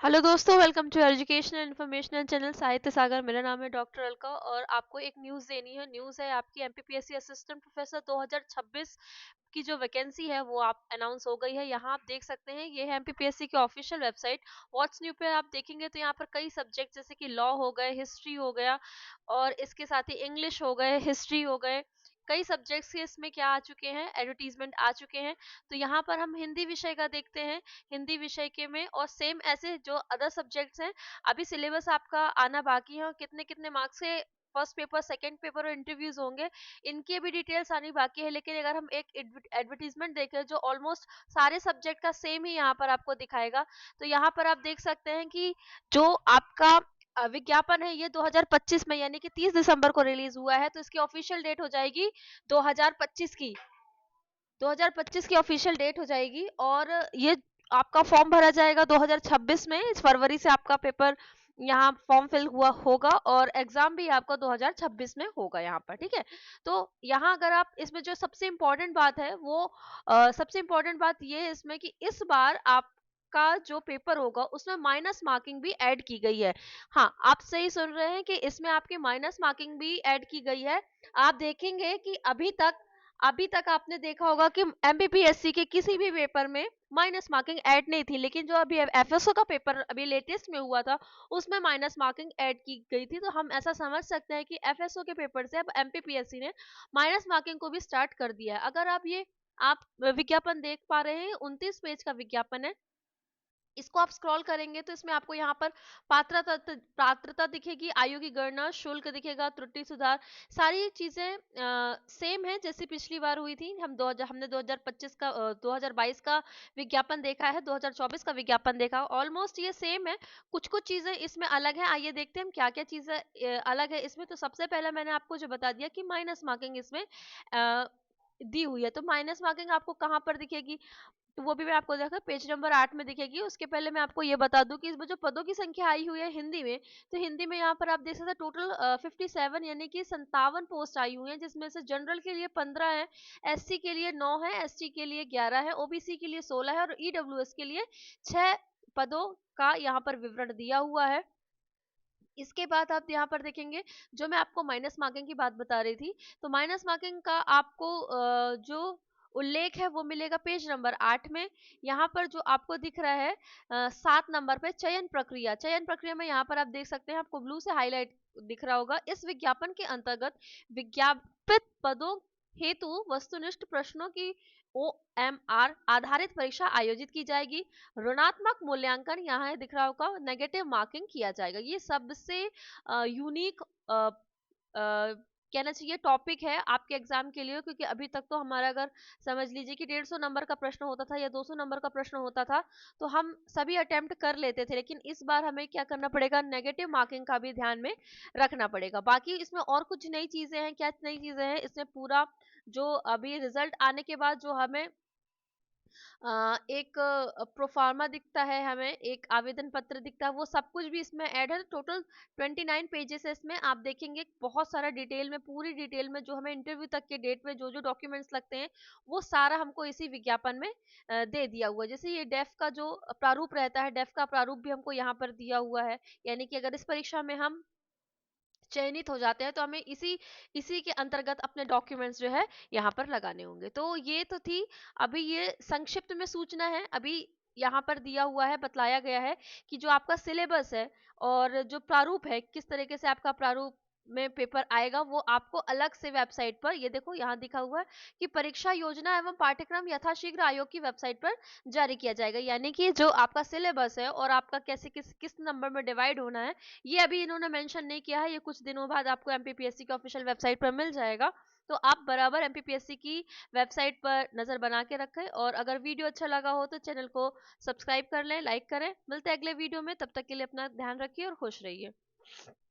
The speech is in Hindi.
हेलो दोस्तों, welcome to educational informational channel Sahitya Sagar. मेरा नाम है डॉक्टर अलका और आपको एक न्यूज़ देनी है। न्यूज़ है आपकी एमपीपीएससी असिस्टेंट प्रोफेसर 2026 की जो वैकेंसी है वो आप अनाउंस हो गई है। यहाँ आप देख सकते हैं, ये है एमपीपीएससी की ऑफिशियल वेबसाइट। व्हाट्स न्यू पे आप देखेंगे तो यहाँ पर कई सब्जेक्ट जैसे कि लॉ हो गए, हिस्ट्री हो गया और इसके साथ ही इंग्लिश हो गए, हिस्ट्री हो गए, कई सब्जेक्ट्स के इसमें क्या आ चुके हैं, एडवर्टीजमेंट आ चुके हैं। तो यहाँ पर हम हिंदी विषय का देखते हैं। हिंदी विषय के में और सेम ऐसे जो अदर सब्जेक्ट्स हैं, अभी सिलेबस आपका आना बाकी है और कितने कितने मार्क्स से फर्स्ट पेपर, सेकंड पेपर और इंटरव्यूज होंगे, इनकी भी डिटेल्स आनी बाकी है। लेकिन अगर हम एक एडवर्टीजमेंट देखें जो ऑलमोस्ट सारे सब्जेक्ट का सेम ही यहाँ पर आपको दिखाएगा, तो यहाँ पर आप देख सकते हैं कि जो आपका विज्ञापन है ये 2025 में यानी कि 30 दिसंबर को रिलीज हुआ है। तो इसकी ऑफिशियल डेट हो जाएगी 2025 की 2025 की ऑफिशियल डेट हो जाएगी। और ये आपका फॉर्म भरा जाएगा 2026 में, इस फरवरी से आपका पेपर यहाँ फॉर्म फिल हुआ होगा और एग्जाम भी आपका 2026 में होगा यहाँ पर। ठीक है, तो यहाँ अगर आप इसमें जो सबसे इम्पोर्टेंट बात है वो सबसे इम्पोर्टेंट बात ये है इसमें कि इस बार आप का जो पेपर होगा उसमें माइनस मार्किंग भी ऐड की गई है। हाँ, आप सही सुन रहे हैं कि इसमें आपकी माइनस मार्किंग भी ऐड की गई है। आप देखेंगे कि अभी तक आपने देखा होगा कि एमपीपीएससी के किसी भी पेपर में माइनस मार्किंग ऐड नहीं थी, लेकिन जो अभी एफएसओ का पेपर अभी लेटेस्ट में हुआ था उसमें माइनस मार्किंग ऐड की गई थी। तो हम ऐसा समझ सकते हैं कि एफएसओ के पेपर से अब एमपीपीएससी ने माइनस मार्किंग को भी स्टार्ट कर दिया है। अगर आप विज्ञापन देख पा रहे हैं, 29 पेज का विज्ञापन है। इसको आप स्क्रॉल करेंगे तो इसमें आपको यहाँ पर पात्रता दिखेगी, आयु की गणना, शुल्क दिखेगा, त्रुटि सुधार, सारी चीजें सेम है जैसी पिछली बार हुई थी। हमने 2025 का 2022 का विज्ञापन देखा है, 2024 का विज्ञापन देखा, ऑलमोस्ट ये सेम है। कुछ कुछ चीजें इसमें अलग है। आइए देखते हैं हम क्या क्या चीजें अलग है इसमें। तो सबसे पहले मैंने आपको जो बता दिया कि माइनस मार्किंग इसमें दी हुई है। तो माइनस मार्किंग आपको कहाँ पर दिखेगी, तो वो भी मैं आपको देखा पेज नंबर 8 में दिखेगी। उसके पहले मैं आपको ये बता दूं कि इसमें जो पदों की संख्या आई हुई है हिंदी में, तो हिंदी में यहाँ पर आप देख सकते हैं टोटल 57 यानी कि 57 पोस्ट आई हुई हैं, जिसमें से जनरल के लिए 15 है, एससी के लिए 9 है, एसटी के लिए 11 है, ओबीसी के लिए 16 है और ईडब्ल्यूएस के लिए 6 पदों का यहाँ पर विवरण दिया हुआ है। इसके बाद आप यहाँ पर देखेंगे, जो मैं आपको माइनस मार्किंग की बात बता रही थी, तो माइनस मार्किंग का आपको जो उल्लेख है वो मिलेगा पेज नंबर 8 में। यहाँ पर जो आपको दिख रहा है 7 नंबर पे चयन प्रक्रिया में यहाँ पर आप देख सकते हैं, आपको ब्लू से हाईलाइट दिख रहा होगा। इस विज्ञापन के अंतर्गत विज्ञापित पदों हेतु वस्तुनिष्ठ प्रश्नों की ओएमआर आधारित परीक्षा आयोजित की जाएगी। ऋणात्मक मूल्यांकन यहाँ है दिख रहा होगा, नेगेटिव मार्किंग किया जाएगा। ये सबसे यूनिक कहना चाहिए टॉपिक है आपके एग्जाम के लिए, क्योंकि अभी तक तो हमारा अगर समझ लीजिए कि 150 नंबर का प्रश्न होता था या 200 नंबर का प्रश्न होता था, तो हम सभी अटेम्प्ट कर लेते थे। लेकिन इस बार हमें क्या करना पड़ेगा, नेगेटिव मार्किंग का भी ध्यान में रखना पड़ेगा। बाकी इसमें और कुछ नई चीजें हैं। क्या नई चीजें हैं इसमें, पूरा जो अभी रिजल्ट आने के बाद जो हमें एक प्रोफार्मा दिखता है, हमें एक आवेदन पत्र दिखता है, वो सब कुछ भी इसमें ऐड है। टोटल 29 पेजेस है इसमें। आप देखेंगे बहुत सारा डिटेल में, पूरी डिटेल में जो हमें इंटरव्यू तक के डेट में जो जो डॉक्यूमेंट्स लगते हैं वो सारा हमको इसी विज्ञापन में दे दिया हुआ है। जैसे ये डेफ का जो प्रारूप रहता है, डेफ का प्रारूप भी हमको यहाँ पर दिया हुआ है। यानी कि अगर इस परीक्षा में हम चयनित हो जाते हैं तो हमें इसी इसी के अंतर्गत अपने डॉक्यूमेंट्स जो है यहाँ पर लगाने होंगे। तो ये तो थी अभी ये संक्षिप्त में सूचना है। अभी यहाँ पर दिया हुआ है, बतलाया गया है कि जो आपका सिलेबस है और जो प्रारूप है, किस तरीके से आपका प्रारूप में पेपर आएगा, वो आपको अलग से वेबसाइट पर, ये देखो यहाँ दिखा हुआ है कि परीक्षा योजना एवं पाठ्यक्रम यथाशीघ्र आयोग की वेबसाइट पर जारी किया जाएगा। यानी कि जो आपका सिलेबस है और आपका कैसे किस नंबर में डिवाइड होना है, ये अभी इन्होंने मेंशन नहीं किया है। ये कुछ दिनों बाद आपको एमपीपीएससी की ऑफिशियल वेबसाइट पर मिल जाएगा। तो आप बराबर एमपीपीएससी की वेबसाइट पर नजर बना के रखें, और अगर वीडियो अच्छा लगा हो तो चैनल को सब्सक्राइब कर लें, लाइक करें। मिलते हैं अगले वीडियो में, तब तक के लिए अपना ध्यान रखिए और खुश रहिए।